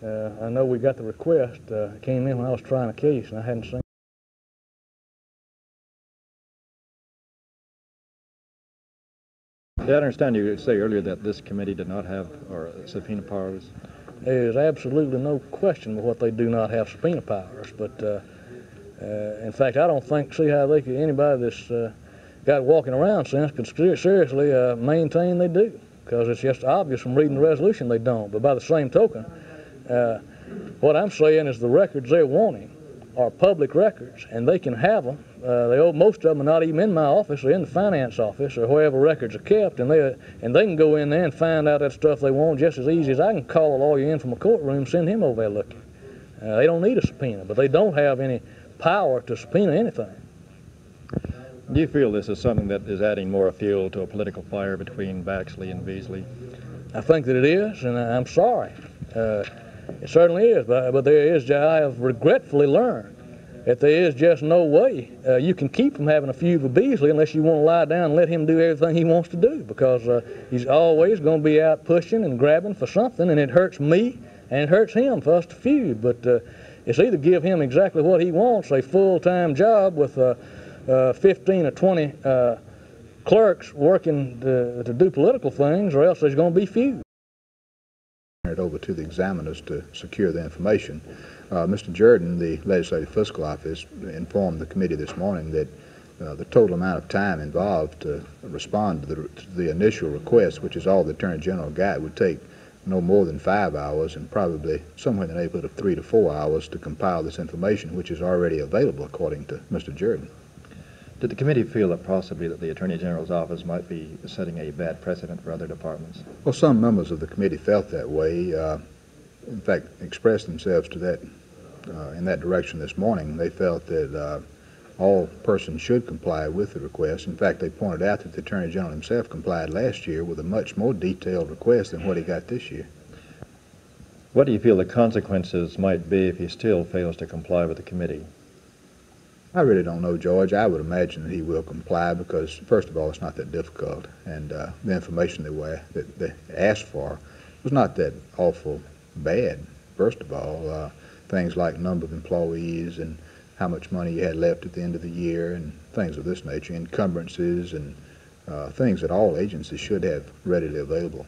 I know we got the request. It came in when I was trying a case, and I hadn't seen. Did I understand you say earlier that this committee did not have subpoena powers? There is absolutely no question of what they do not have subpoena powers. But in fact, I don't see how anybody that's got walking around since could seriously maintain they do, because it's just obvious from reading the resolution they don't. But by the same token, what I'm saying is the records they're wanting are public records, and they can have them. Most of them are not even in my office. They're in the finance office or wherever records are kept, and they can go in there and find out that stuff they want just as easy as I can call a lawyer in from a courtroom and send him over there looking. They don't need a subpoena, but they don't have any power to subpoena anything. Do you feel this is something that is adding more fuel to a political fire between Baxley and Beasley? I think that it is, and I'm sorry. It certainly is, but I have regretfully learned that there is just no way you can keep from having a feud with Beasley unless you want to lie down and let him do everything he wants to do, because he's always going to be out pushing and grabbing for something, and it hurts me and it hurts him for us to feud. But it's either give him exactly what he wants, a full-time job with 15 or 20 clerks working to do political things, or else there's going to be feud. It over to the examiners to secure the information. Mr. Jordan, the Legislative Fiscal Office, informed the committee this morning that the total amount of time involved to respond to the initial request, which is all the Attorney General got, would take no more than 5 hours, and probably somewhere in the neighborhood of 3 to 4 hours to compile this information, which is already available according to Mr. Jordan. Did the committee feel that possibly that the Attorney General's office might be setting a bad precedent for other departments? Well, some members of the committee felt that way. In fact, expressed themselves to that in that direction this morning. They felt that all persons should comply with the request. In fact, they pointed out that the Attorney General himself complied last year with a much more detailed request than what he got this year. What do you feel the consequences might be if he still fails to comply with the committee? I really don't know, George. I would imagine that he will comply because, first of all, it's not that difficult, and the information they asked for was not that awful bad. First of all, things like number of employees and how much money you had left at the end of the year and things of this nature, encumbrances and things that all agencies should have readily available.